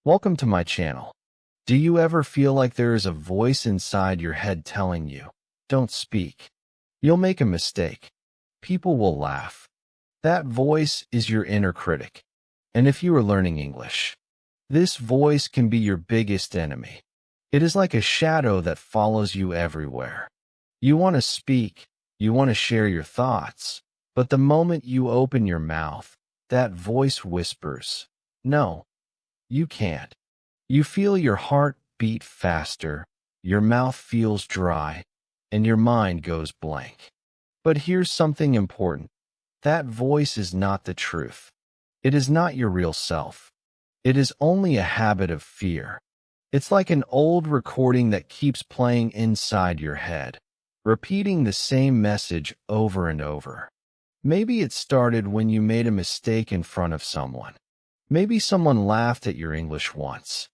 Welcome to my channel. Do you ever feel like there is a voice inside your head telling you, don't speak? You'll make a mistake. People will laugh. That voice is your inner critic. And if you are learning English, this voice can be your biggest enemy. It is like a shadow that follows you everywhere. You want to speak, you want to share your thoughts, but the moment you open your mouth, that voice whispers, no, you can't. You feel your heart beat faster, your mouth feels dry, and your mind goes blank. But here's something important. That voice is not the truth. It is not your real self. It is only a habit of fear. It's like an old recording that keeps playing inside your head, repeating the same message over and over. Maybe it started when you made a mistake in front of someone. Maybe someone laughed at your English once.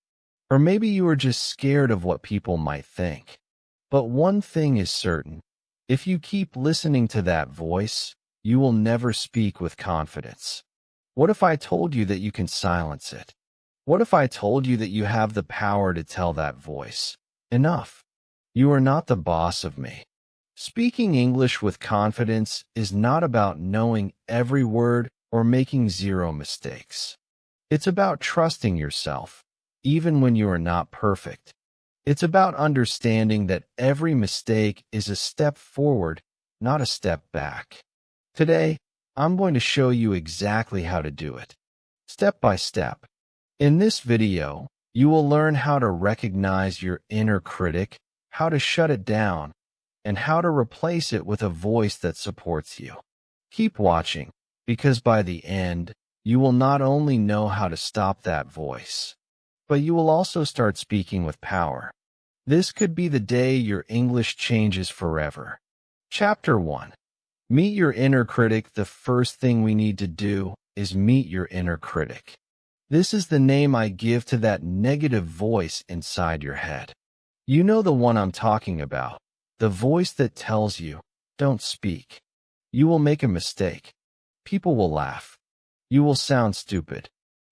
Or maybe you were just scared of what people might think. But one thing is certain. If you keep listening to that voice, you will never speak with confidence. What if I told you that you can silence it? What if I told you that you have the power to tell that voice, enough? You are not the boss of me. Speaking English with confidence is not about knowing every word or making zero mistakes. It's about trusting yourself, even when you are not perfect. It's about understanding that every mistake is a step forward, not a step back. Today, I'm going to show you exactly how to do it, step by step. In this video, you will learn how to recognize your inner critic, how to shut it down, and how to replace it with a voice that supports you. Keep watching, because by the end, you will not only know how to stop that voice, but you will also start speaking with power. This could be the day your English changes forever. Chapter 1. Meet your inner critic. The first thing we need to do is meet your inner critic. This is the name I give to that negative voice inside your head. You know the one I'm talking about. The voice that tells you, don't speak. You will make a mistake. People will laugh. You will sound stupid.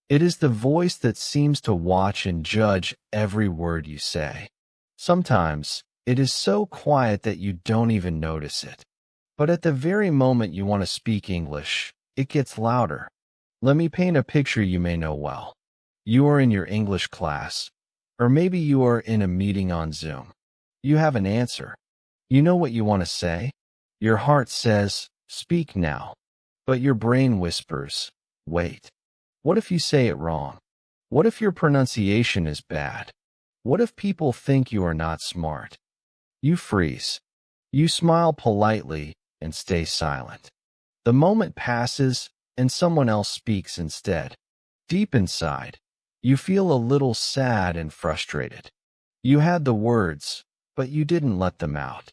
It is the voice that seems to watch and judge every word you say. Sometimes, it is so quiet that you don't even notice it. But at the very moment you want to speak English, it gets louder. Let me paint a picture you may know well. You are in your English class, or maybe you are in a meeting on Zoom. You have an answer. You know what you want to say? Your heart says, speak now. But your brain whispers, wait. What if you say it wrong? What if your pronunciation is bad? What if people think you are not smart? You freeze. You smile politely and stay silent. The moment passes and someone else speaks instead. Deep inside, you feel a little sad and frustrated. You had the words, but you didn't let them out.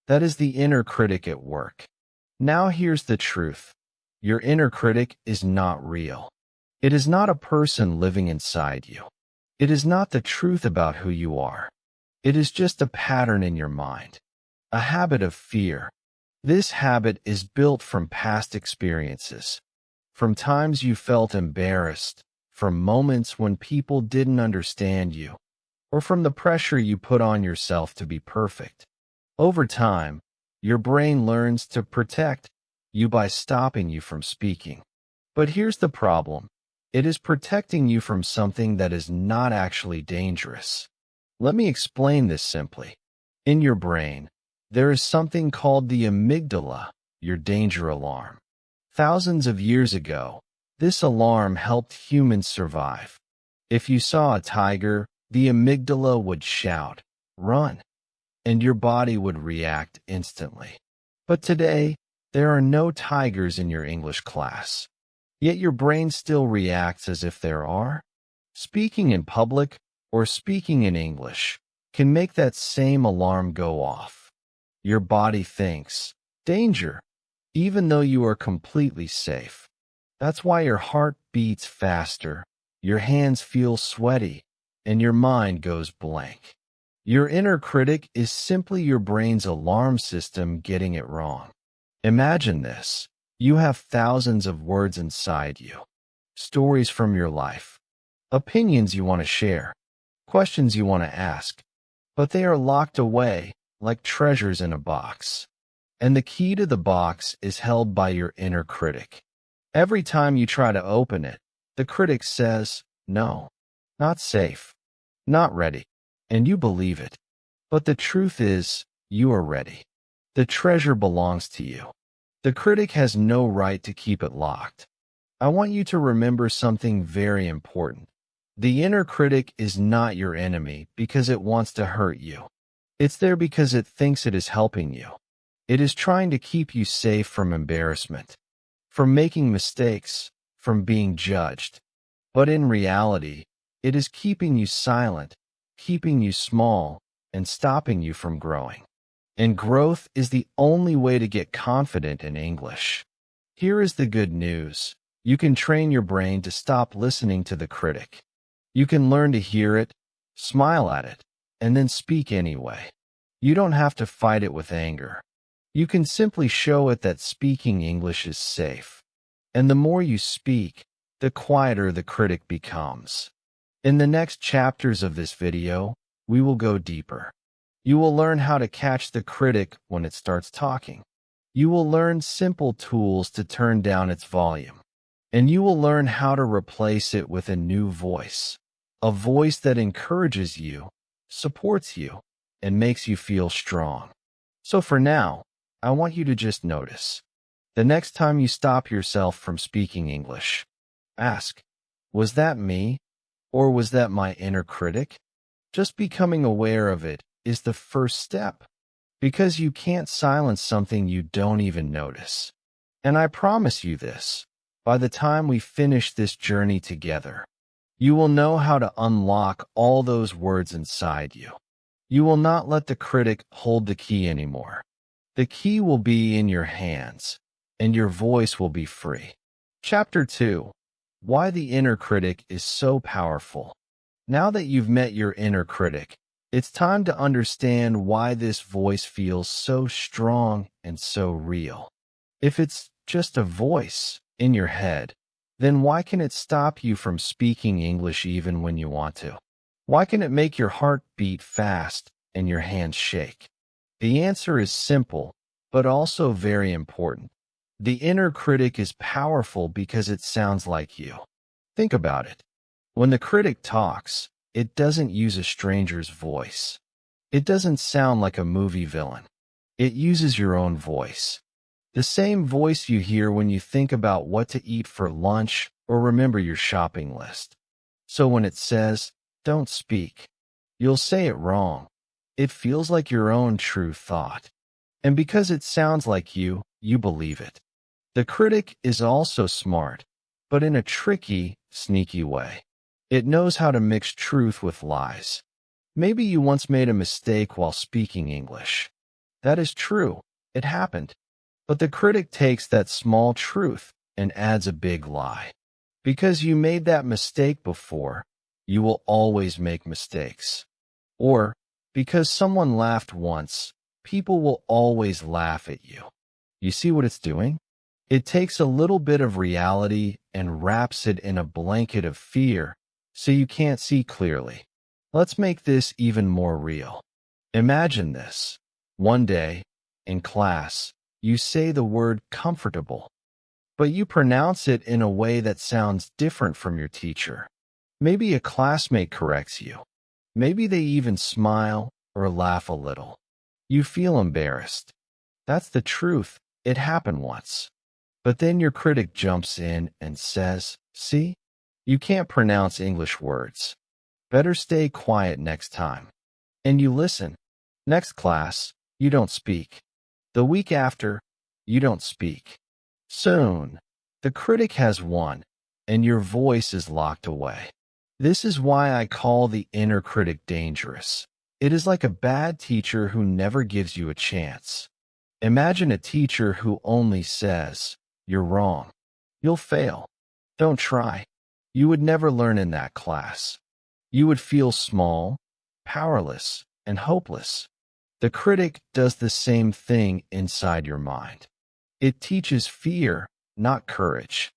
That is the inner critic at work. Now here's the truth. Your inner critic is not real. It is not a person living inside you. It is not the truth about who you are. It is just a pattern in your mind, a habit of fear. This habit is built from past experiences, from times you felt embarrassed, from moments when people didn't understand you, or from the pressure you put on yourself to be perfect. Over time, your brain learns to protect you by stopping you from speaking. But here's the problem. It is protecting you from something that is not actually dangerous. Let me explain this simply. In your brain, there is something called the amygdala, your danger alarm. Thousands of years ago, this alarm helped humans survive. If you saw a tiger, the amygdala would shout, run, and your body would react instantly. But today, there are no tigers in your English class. Yet your brain still reacts as if there are. Speaking in public or speaking in English can make that same alarm go off. Your body thinks, danger, even though you are completely safe. That's why your heart beats faster, your hands feel sweaty, and your mind goes blank. Your inner critic is simply your brain's alarm system getting it wrong. Imagine this. You have thousands of words inside you, stories from your life, opinions you want to share, questions you want to ask, but they are locked away like treasures in a box. And the key to the box is held by your inner critic. Every time you try to open it, the critic says, no, not safe, not ready, and you believe it. But the truth is, you are ready. The treasure belongs to you. The critic has no right to keep it locked. I want you to remember something very important. The inner critic is not your enemy because it wants to hurt you. It's there because it thinks it is helping you. It is trying to keep you safe from embarrassment, from making mistakes, from being judged. But in reality, it is keeping you silent, keeping you small, and stopping you from growing. And growth is the only way to get confident in English. Here is the good news. You can train your brain to stop listening to the critic. You can learn to hear it, smile at it, and then speak anyway. You don't have to fight it with anger. You can simply show it that speaking English is safe. And the more you speak, the quieter the critic becomes. In the next chapters of this video, we will go deeper. You will learn how to catch the critic when it starts talking. You will learn simple tools to turn down its volume. And you will learn how to replace it with a new voice. A voice that encourages you, supports you, and makes you feel strong. So for now, I want you to just notice. The next time you stop yourself from speaking English, ask, was that me? Or was that my inner critic? Just becoming aware of it is the first step, because you can't silence something you don't even notice. And I promise you this, by the time we finish this journey together, you will know how to unlock all those words inside you. You will not let the critic hold the key anymore. The key will be in your hands, and your voice will be free. Chapter 2. Why the inner critic is so powerful. Now that you've met your inner critic, it's time to understand why this voice feels so strong and so real. If it's just a voice in your head, then why can it stop you from speaking English even when you want to? Why can it make your heart beat fast and your hands shake? The answer is simple, but also very important. The inner critic is powerful because it sounds like you. Think about it. When the critic talks, it doesn't use a stranger's voice. It doesn't sound like a movie villain. It uses your own voice. The same voice you hear when you think about what to eat for lunch or remember your shopping list. So when it says, don't speak, you'll say it wrong. It feels like your own true thought. And because it sounds like you believe it. The critic is also smart, but in a tricky, sneaky way. It knows how to mix truth with lies. Maybe you once made a mistake while speaking English. That is true. It happened. But the critic takes that small truth and adds a big lie. Because you made that mistake before, you will always make mistakes. Or, because someone laughed once, people will always laugh at you. You see what it's doing? It takes a little bit of reality and wraps it in a blanket of fear so you can't see clearly. Let's make this even more real. Imagine this. One day, in class, you say the word comfortable, but you pronounce it in a way that sounds different from your teacher. Maybe a classmate corrects you. Maybe they even smile or laugh a little. You feel embarrassed. That's the truth. It happened once. But then your critic jumps in and says, see, you can't pronounce English words. Better stay quiet next time. And you listen. Next class, you don't speak. The week after, you don't speak. Soon, the critic has won, and your voice is locked away. This is why I call the inner critic dangerous. It is like a bad teacher who never gives you a chance. Imagine a teacher who only says, you're wrong. You'll fail. Don't try. You would never learn in that class. You would feel small, powerless, and hopeless. The critic does the same thing inside your mind. It teaches fear, not courage.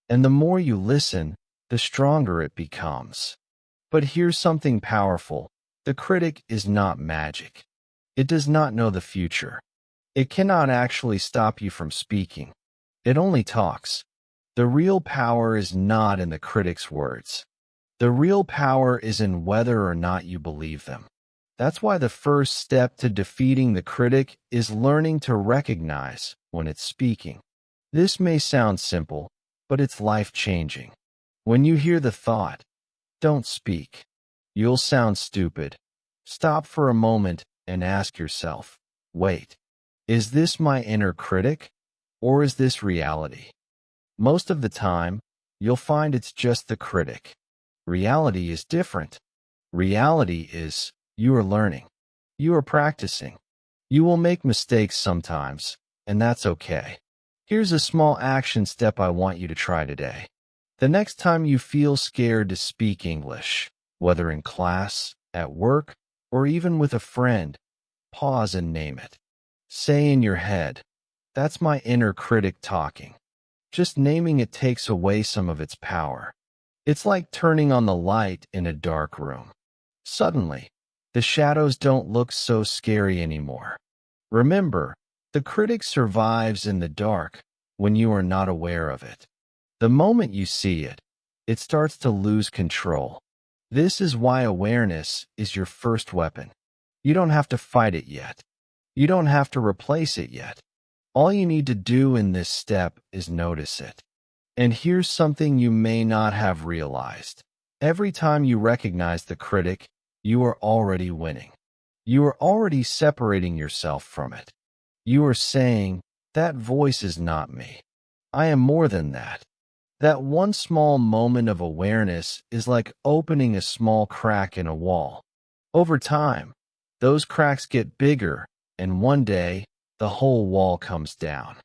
And the more you listen, the stronger it becomes. But here's something powerful. The critic is not magic. It does not know the future. It cannot actually stop you from speaking. It only talks. The real power is not in the critic's words. The real power is in whether or not you believe them. That's why the first step to defeating the critic is learning to recognize when it's speaking. This may sound simple, but it's life-changing. When you hear the thought, "Don't speak. You'll sound stupid," stop for a moment and ask yourself, "Wait, is this my inner critic, or is this reality?" Most of the time, you'll find it's just the critic. Reality is different. Reality is, you are learning. You are practicing. You will make mistakes sometimes, and that's okay. Here's a small action step I want you to try today. The next time you feel scared to speak English, whether in class, at work, or even with a friend, pause and name it. Say in your head, "That's my inner critic talking." Just naming it takes away some of its power. It's like turning on the light in a dark room. Suddenly, the shadows don't look so scary anymore. Remember, the critic survives in the dark when you are not aware of it. The moment you see it, it starts to lose control. This is why awareness is your first weapon. You don't have to fight it yet. You don't have to replace it yet. All you need to do in this step is notice it. And here's something you may not have realized. Every time you recognize the critic, you are already winning. You are already separating yourself from it. You are saying, "That voice is not me. I am more than that." That one small moment of awareness is like opening a small crack in a wall. Over time, those cracks get bigger, and one day, the whole wall comes down.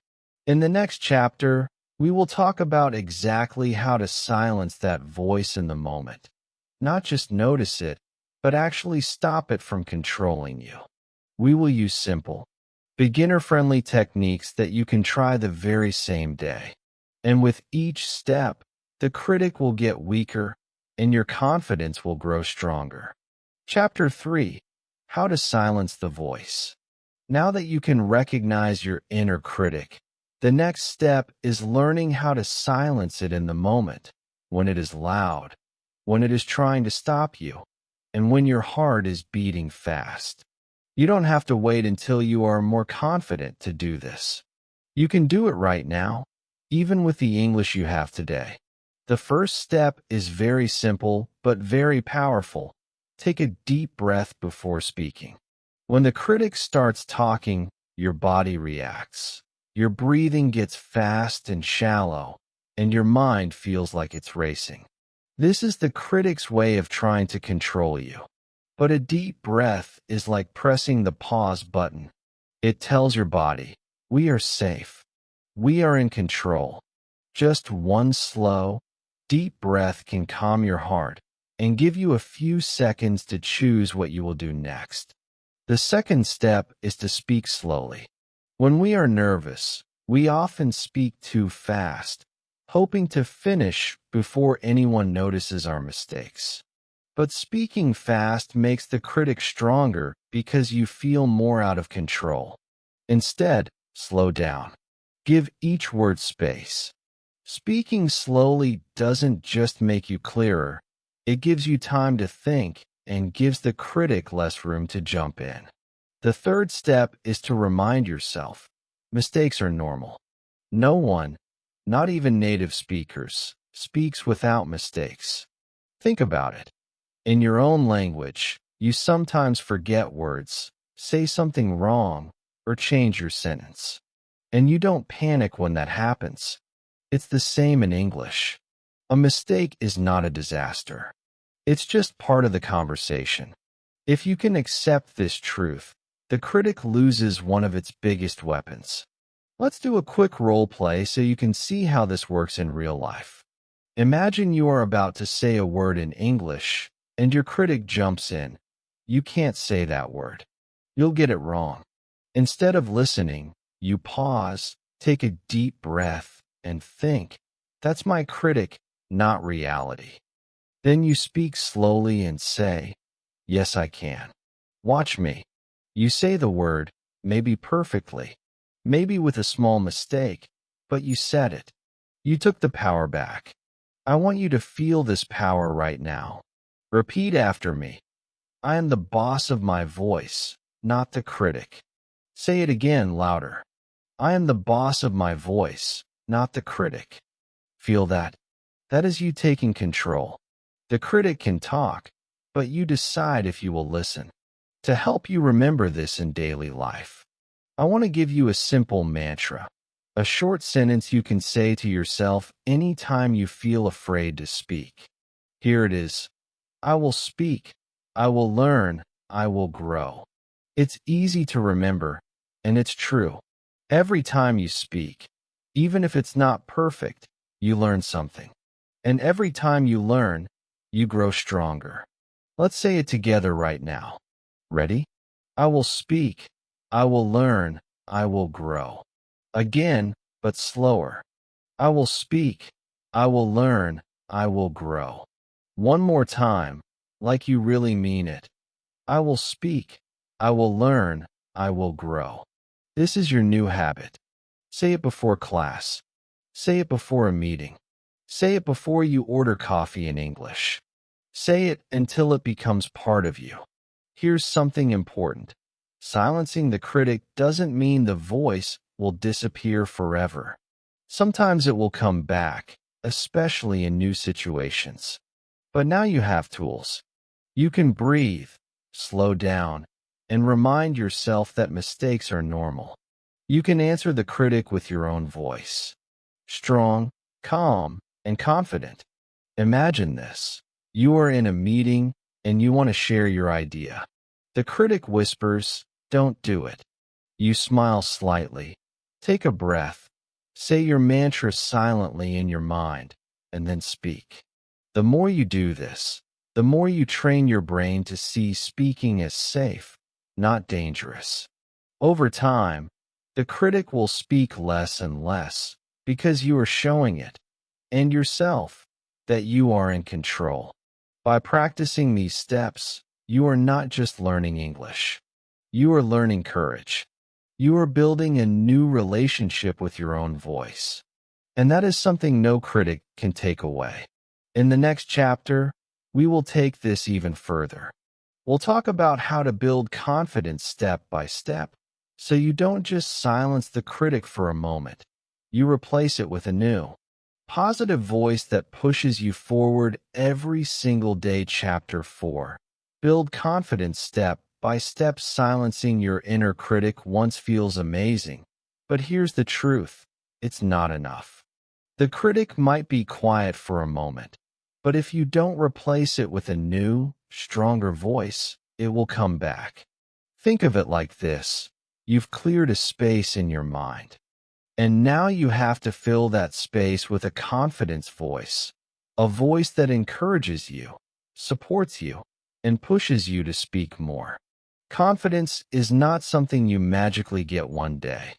In the next chapter, we will talk about exactly how to silence that voice in the moment. Not just notice it, but actually stop it from controlling you. We will use simple, beginner-friendly techniques that you can try the very same day. And with each step, the critic will get weaker and your confidence will grow stronger. Chapter 3: How to Silence the Voice. Now that you can recognize your inner critic, the next step is learning how to silence it in the moment, when it is loud, when it is trying to stop you, and when your heart is beating fast. You don't have to wait until you are more confident to do this. You can do it right now, even with the English you have today. The first step is very simple, but very powerful. Take a deep breath before speaking. When the critic starts talking, your body reacts. Your breathing gets fast and shallow, and your mind feels like it's racing. This is the critic's way of trying to control you. But a deep breath is like pressing the pause button. It tells your body, "We are safe. We are in control." Just one slow, deep breath can calm your heart and give you a few seconds to choose what you will do next. The second step is to speak slowly. When we are nervous, we often speak too fast, hoping to finish before anyone notices our mistakes. But speaking fast makes the critic stronger because you feel more out of control. Instead, slow down. Give each word space. Speaking slowly doesn't just make you clearer, it gives you time to think and gives the critic less room to jump in. The third step is to remind yourself, mistakes are normal. No one, not even native speakers, speaks without mistakes. Think about it. In your own language, you sometimes forget words, say something wrong, or change your sentence. And you don't panic when that happens. It's the same in English. A mistake is not a disaster. It's just part of the conversation. If you can accept this truth, the critic loses one of its biggest weapons. Let's do a quick role play so you can see how this works in real life. Imagine you are about to say a word in English, and your critic jumps in. You can't say that word. You'll get it wrong. Instead of listening, you pause, take a deep breath, and think, "That's my critic. not reality. Then you speak slowly and say, "Yes, I can. Watch me." You say the word, maybe perfectly, maybe with a small mistake, but you said it. You took the power back. I want you to feel this power right now. Repeat after me. I am the boss of my voice, not the critic. Say it again louder. I am the boss of my voice, not the critic. Feel that? That is you taking control. The critic can talk, but you decide if you will listen. To help you remember this in daily life, I want to give you a simple mantra, a short sentence you can say to yourself anytime you feel afraid to speak. Here it is. I will speak. I will learn. I will grow. It's easy to remember, and it's true. Every time you speak, even if it's not perfect, you learn something. And every time you learn, you grow stronger. Let's say it together right now. Ready? I will speak. I will learn. I will grow. Again, but slower. I will speak. I will learn. I will grow. One more time, like you really mean it. I will speak. I will learn. I will grow. This is your new habit. Say it before class. Say it before a meeting. Say it before you order coffee in English. Say it until it becomes part of you. Here's something important. Silencing the critic doesn't mean the voice will disappear forever. Sometimes it will come back, especially in new situations. But now you have tools. You can breathe, slow down, and remind yourself that mistakes are normal. You can answer the critic with your own voice. Strong, calm, and confident. Imagine this. You are in a meeting and you want to share your idea. The critic whispers, "Don't do it." You smile slightly. Take a breath. Say your mantra silently in your mind, and then speak. The more you do this, the more you train your brain to see speaking as safe, not dangerous. Over time, the critic will speak less and less because you are showing it, and yourself, that you are in control. By practicing these steps, you are not just learning English. You are learning courage. You are building a new relationship with your own voice. And that is something no critic can take away. In the next chapter, we will take this even further. We'll talk about how to build confidence step by step, so you don't just silence the critic for a moment. You replace it with a new, positive voice that pushes you forward every single day. Chapter 4. Build confidence step by step. Silencing your inner critic once feels amazing, but here's the truth. It's not enough. The critic might be quiet for a moment, but if you don't replace it with a new, stronger voice, it will come back. Think of it like this. You've cleared a space in your mind. And now you have to fill that space with a confidence voice, a voice that encourages you, supports you, and pushes you to speak more. Confidence is not something you magically get one day.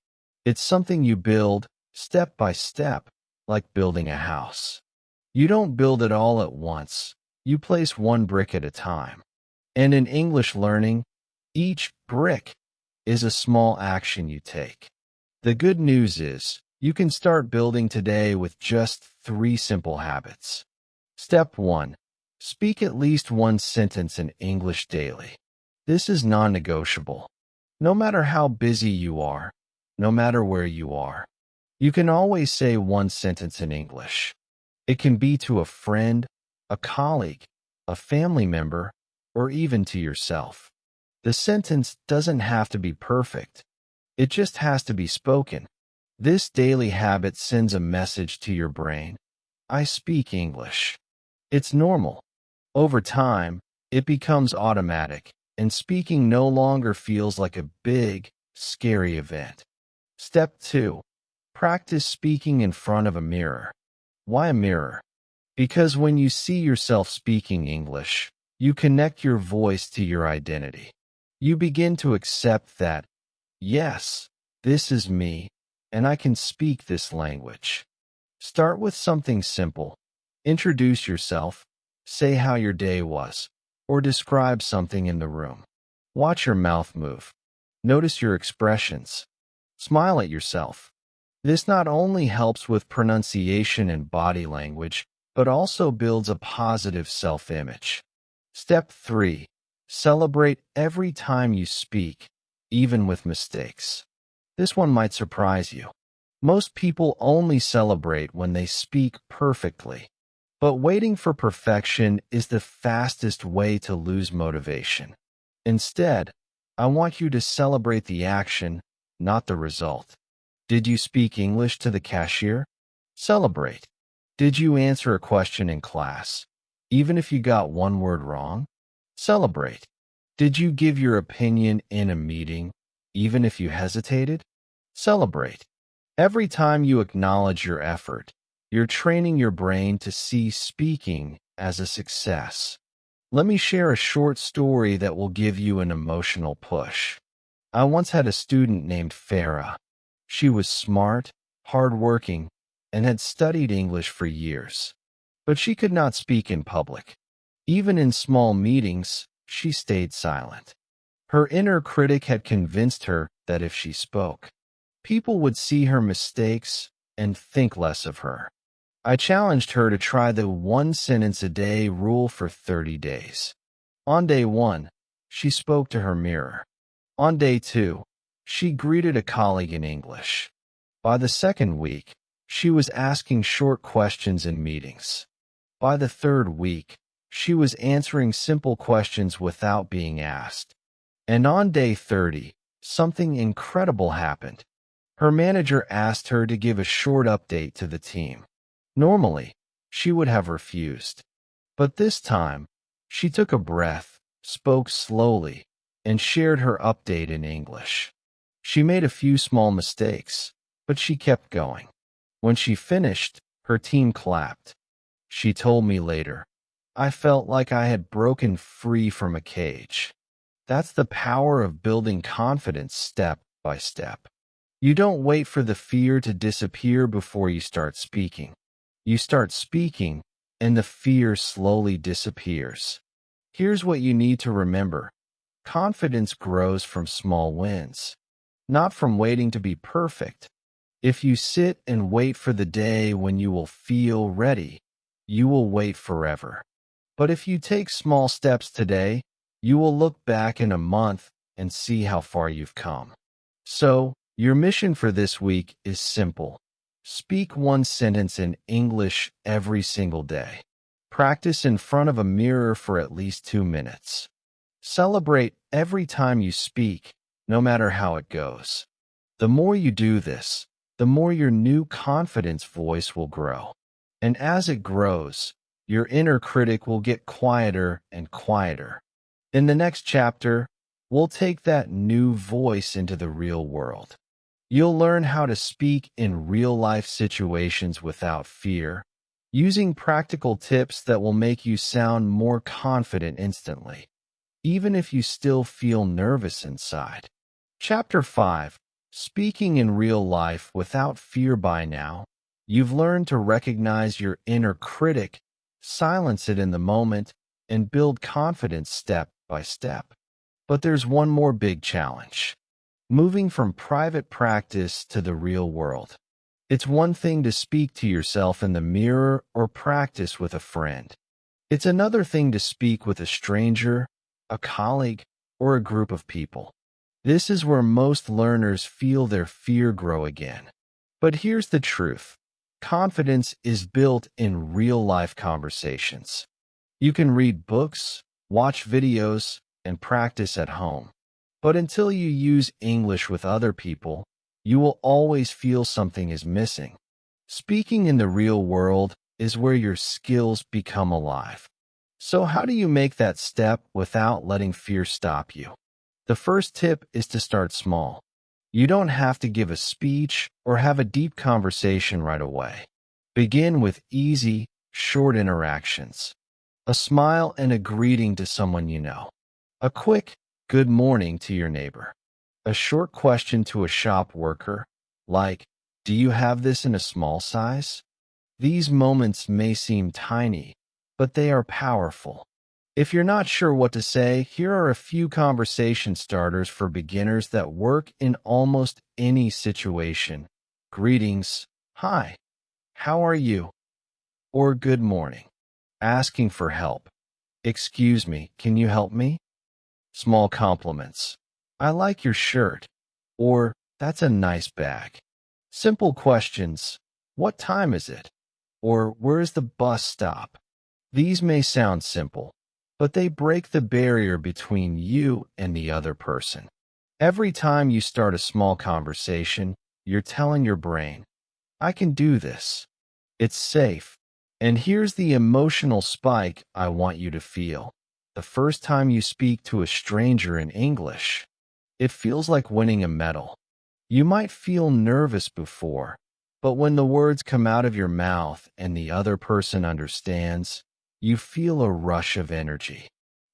It's something you build step by step, like building a house. You don't build it all at once. You place one brick at a time. And in English learning, each brick is a small action you take. The good news is, you can start building today with just 3 simple habits. Step 1. Speak at least one sentence in English daily. This is non-negotiable. No matter how busy you are, no matter where you are, you can always say one sentence in English. It can be to a friend, a colleague, a family member, or even to yourself. The sentence doesn't have to be perfect. It just has to be spoken. This daily habit sends a message to your brain. I speak English. It's normal. Over time, it becomes automatic, and speaking no longer feels like a big, scary event. Step 2. Practice speaking in front of a mirror. Why a mirror? Because when you see yourself speaking English, you connect your voice to your identity. You begin to accept that, yes, this is me, and I can speak this language. Start with something simple. Introduce yourself, say how your day was, or describe something in the room. Watch your mouth move. Notice your expressions. Smile at yourself. This not only helps with pronunciation and body language, but also builds a positive self-image. Step 3. Celebrate every time you speak, even with mistakes. This one might surprise you. Most people only celebrate when they speak perfectly. But waiting for perfection is the fastest way to lose motivation. Instead, I want you to celebrate the action, not the result. Did you speak English to the cashier? Celebrate. Did you answer a question in class, even if you got one word wrong? Celebrate. Did you give your opinion in a meeting, even if you hesitated? Celebrate. Every time you acknowledge your effort, you're training your brain to see speaking as a success. Let me share a short story that will give you an emotional push. I once had a student named Farah. She was smart, hardworking, and had studied English for years. But she could not speak in public. Even in small meetings, she stayed silent. Her inner critic had convinced her that if she spoke, people would see her mistakes and think less of her. I challenged her to try the one sentence a day rule for 30 days. On day 1, she spoke to her mirror. On day 2, she greeted a colleague in English. By the second week, she was asking short questions in meetings. By the third week, she was answering simple questions without being asked. And on day 30, something incredible happened. Her manager asked her to give a short update to the team. Normally, she would have refused. But this time, she took a breath, spoke slowly, and shared her update in English. She made a few small mistakes, but she kept going. When she finished, her team clapped. She told me later, "I felt like I had broken free from a cage." That's the power of building confidence step by step. You don't wait for the fear to disappear before you start speaking. You start speaking, and the fear slowly disappears. Here's what you need to remember. Confidence grows from small wins, not from waiting to be perfect. If you sit and wait for the day when you will feel ready, you will wait forever. But if you take small steps today, you will look back in a month and see how far you've come. So, your mission for this week is simple. Speak one sentence in English every single day. Practice in front of a mirror for at least 2 minutes. Celebrate every time you speak, no matter how it goes. The more you do this, the more your new confidence voice will grow. And as it grows, your inner critic will get quieter and quieter. In the next chapter, we'll take that new voice into the real world. You'll learn how to speak in real-life situations without fear, using practical tips that will make you sound more confident instantly, even if you still feel nervous inside. Chapter 5. Speaking in real life without fear. By now, you've learned to recognize your inner critic, silence it in the moment, and build confidence step by step. But there's one more big challenge. Moving from private practice to the real world. It's one thing to speak to yourself in the mirror or practice with a friend. It's another thing to speak with a stranger, a colleague, or a group of people. This is where most learners feel their fear grow again. But here's the truth. Confidence is built in real-life conversations. You can read books, watch videos, and practice at home. But until you use English with other people, you will always feel something is missing. Speaking in the real world is where your skills become alive. So how do you make that step without letting fear stop you? The first tip is to start small. You don't have to give a speech or have a deep conversation right away. Begin with easy, short interactions. A smile and a greeting to someone you know. A quick good morning to your neighbor. A short question to a shop worker, like, "Do you have this in a small size?" These moments may seem tiny, but they are powerful. If you're not sure what to say, here are a few conversation starters for beginners that work in almost any situation. Greetings. Hi. How are you? Or good morning. Asking for help. Excuse me, can you help me? Small compliments. I like your shirt. Or, that's a nice bag. Simple questions. What time is it? Or, where's the bus stop? These may sound simple, but they break the barrier between you and the other person. Every time you start a small conversation, you're telling your brain, I can do this. It's safe. And here's the emotional spike I want you to feel. The first time you speak to a stranger in English, it feels like winning a medal. You might feel nervous before, but when the words come out of your mouth and the other person understands, you feel a rush of energy.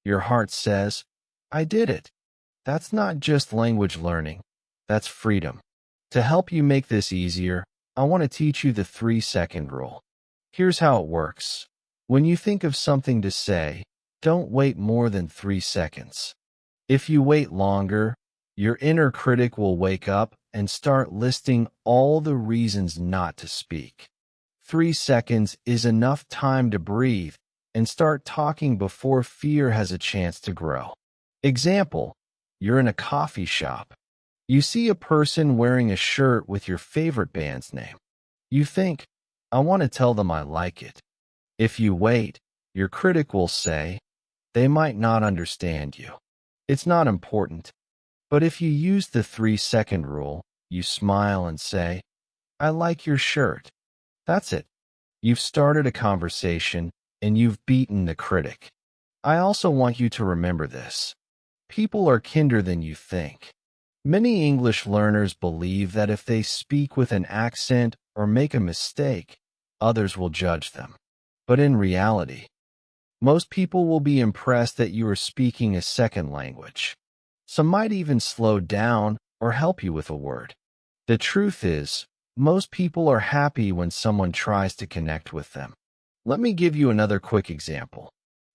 Your heart says, I did it. That's not just language learning, that's freedom. To help you make this easier, I want to teach you the 3-second rule. Here's how it works. When you think of something to say, don't wait more than 3 seconds. If you wait longer, your inner critic will wake up and start listing all the reasons not to speak. 3 seconds is enough time to breathe and start talking before fear has a chance to grow. Example, you're in a coffee shop. You see a person wearing a shirt with your favorite band's name. You think, I want to tell them I like it. If you wait, your critic will say, they might not understand you. It's not important. But if you use the 3-second rule, you smile and say, I like your shirt. That's it. You've started a conversation and you've beaten the critic. I also want you to remember this. People are kinder than you think. Many English learners believe that if they speak with an accent or make a mistake, others will judge them. But in reality, most people will be impressed that you are speaking a second language. Some might even slow down or help you with a word. The truth is, most people are happy when someone tries to connect with them. Let me give you another quick example.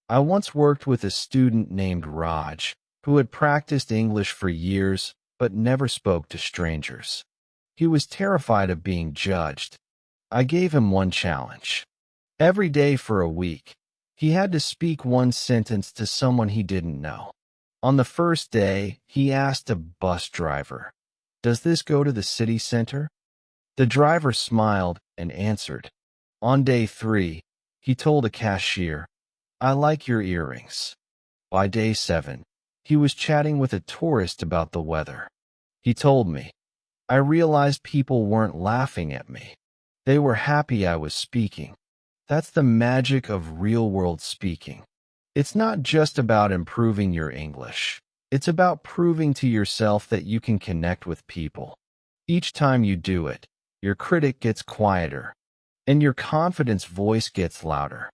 I once worked with a student named Raj, who had practiced English for years but never spoke to strangers. He was terrified of being judged. I gave him one challenge. Every day for a week, he had to speak one sentence to someone he didn't know. On the first day, he asked a bus driver, does this go to the city center? The driver smiled and answered. On day 3, he told a cashier, I like your earrings. By day 7, he was chatting with a tourist about the weather. He told me, I realized people weren't laughing at me. They were happy I was speaking. That's the magic of real-world speaking. It's not just about improving your English. It's about proving to yourself that you can connect with people. Each time you do it, your critic gets quieter, and your confidence voice gets louder.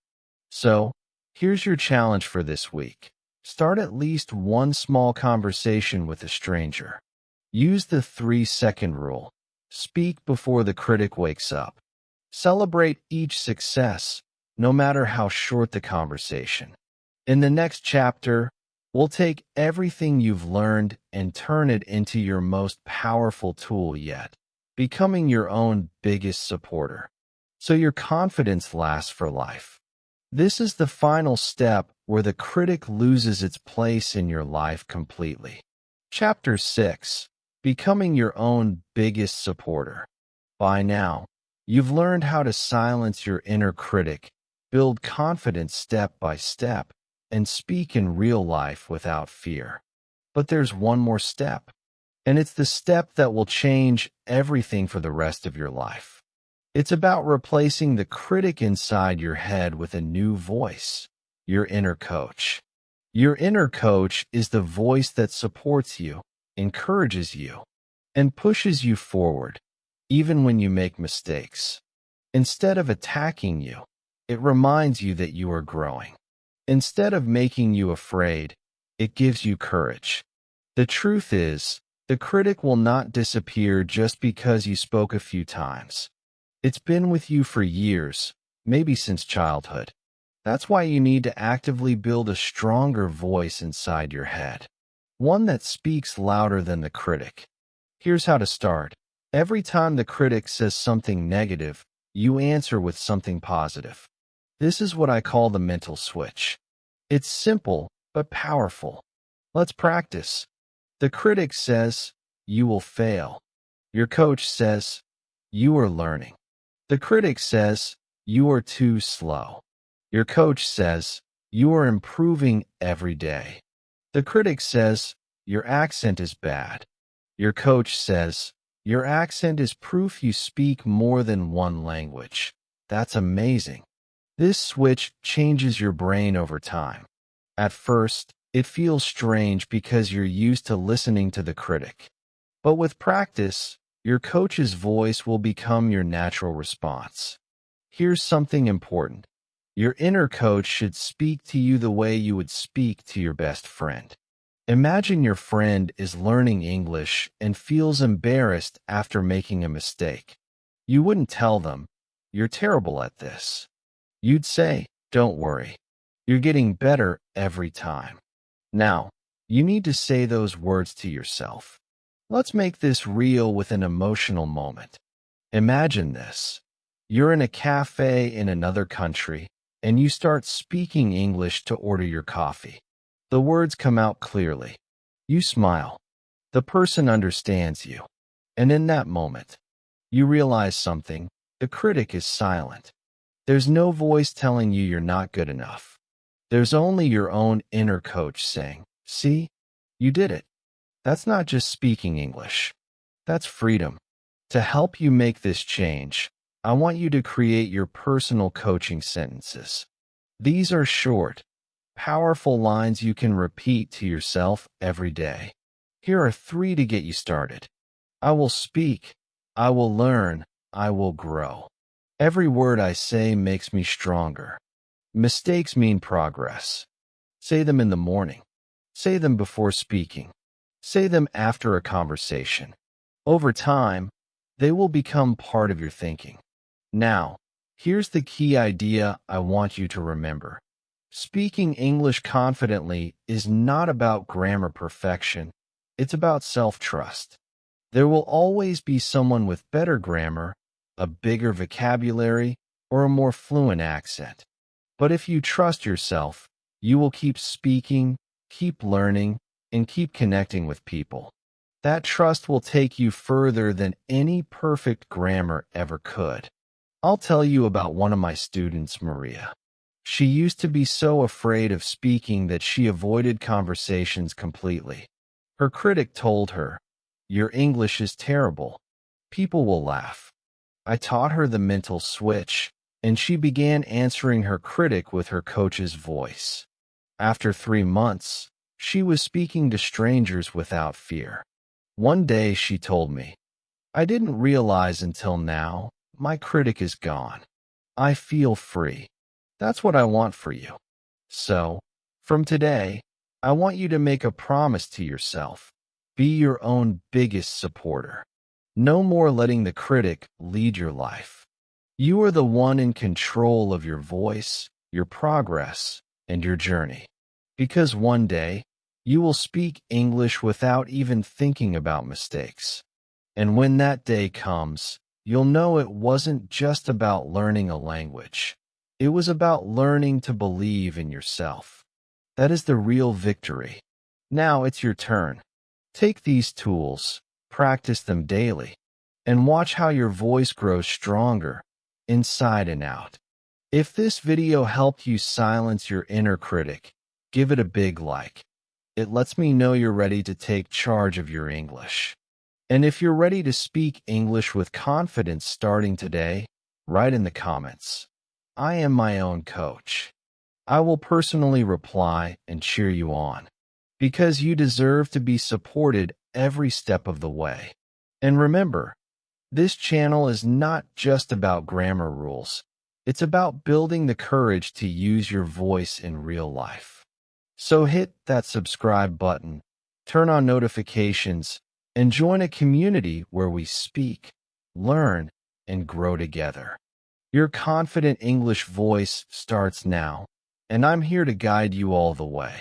So, here's your challenge for this week. Start at least one small conversation with a stranger. Use the 3-second rule. Speak before the critic wakes up. Celebrate each success, no matter how short the conversation. In the next chapter, we'll take everything you've learned and turn it into your most powerful tool yet, becoming your own biggest supporter, so your confidence lasts for life. This is the final step where the critic loses its place in your life completely. Chapter 6. Becoming your own biggest supporter. By now, you've learned how to silence your inner critic, build confidence step by step, and speak in real life without fear. But there's one more step, and it's the step that will change everything for the rest of your life. It's about replacing the critic inside your head with a new voice, your inner coach. Your inner coach is the voice that supports you, encourages you, and pushes you forward, even when you make mistakes. Instead of attacking you, it reminds you that you are growing. Instead of making you afraid, it gives you courage. The truth is, the critic will not disappear just because you spoke a few times. It's been with you for years, maybe since childhood. That's why you need to actively build a stronger voice inside your head, one that speaks louder than the critic. Here's how to start. Every time the critic says something negative, you answer with something positive. This is what I call the mental switch. It's simple, but powerful. Let's practice. The critic says, "You will fail." Your coach says, "You are learning." The critic says, "You are too slow." Your coach says, "You are improving every day." The critic says, "Your accent is bad." Your coach says, "Your accent is proof you speak more than one language." That's amazing. This switch changes your brain over time. At first, it feels strange because you're used to listening to the critic. But with practice, your coach's voice will become your natural response. Here's something important. Your inner coach should speak to you the way you would speak to your best friend. Imagine your friend is learning English and feels embarrassed after making a mistake. You wouldn't tell them, "You're terrible at this." You'd say, "Don't worry. You're getting better every time." Now, you need to say those words to yourself. Let's make this real with an emotional moment. Imagine this. You're in a cafe in another country, and you start speaking English to order your coffee. The words come out clearly. You smile. The person understands you. And in that moment, you realize something. The critic is silent. There's no voice telling you you're not good enough. There's only your own inner coach saying, "See, you did it." That's not just speaking English. That's freedom. To help you make this change, I want you to create your personal coaching sentences. These are short, powerful lines you can repeat to yourself every day. Here are 3 to get you started. I will speak. I will learn. I will grow. Every word I say makes me stronger. Mistakes mean progress. Say them in the morning. Say them before speaking. Say them after a conversation. Over time, they will become part of your thinking. Now, here's the key idea I want you to remember. Speaking English confidently is not about grammar perfection. It's about self-trust. There will always be someone with better grammar, a bigger vocabulary, or a more fluent accent. But if you trust yourself, you will keep speaking, keep learning, and keep connecting with people. That trust will take you further than any perfect grammar ever could. I'll tell you about one of my students, Maria. She used to be so afraid of speaking that she avoided conversations completely. Her critic told her, "Your English is terrible. People will laugh." I taught her the mental switch, and she began answering her critic with her coach's voice. After 3 months, she was speaking to strangers without fear. One day she told me, "I didn't realize until now, my critic is gone. I feel free." That's what I want for you. So, from today, I want you to make a promise to yourself. Be your own biggest supporter. No more letting the critic lead your life. You are the one in control of your voice, your progress, and your journey. Because one day, you will speak English without even thinking about mistakes. And when that day comes, you'll know it wasn't just about learning a language. It was about learning to believe in yourself. That is the real victory. Now it's your turn. Take these tools, practice them daily, and watch how your voice grows stronger, inside and out. If this video helped you silence your inner critic, give it a big like. It lets me know you're ready to take charge of your English. And if you're ready to speak English with confidence starting today, write in the comments, "I am my own coach." I will personally reply and cheer you on, because you deserve to be supported every step of the way. And remember, this channel is not just about grammar rules. It's about building the courage to use your voice in real life. So hit that subscribe button, turn on notifications, and join a community where we speak, learn, and grow together. Your confident English voice starts now, and I'm here to guide you all the way.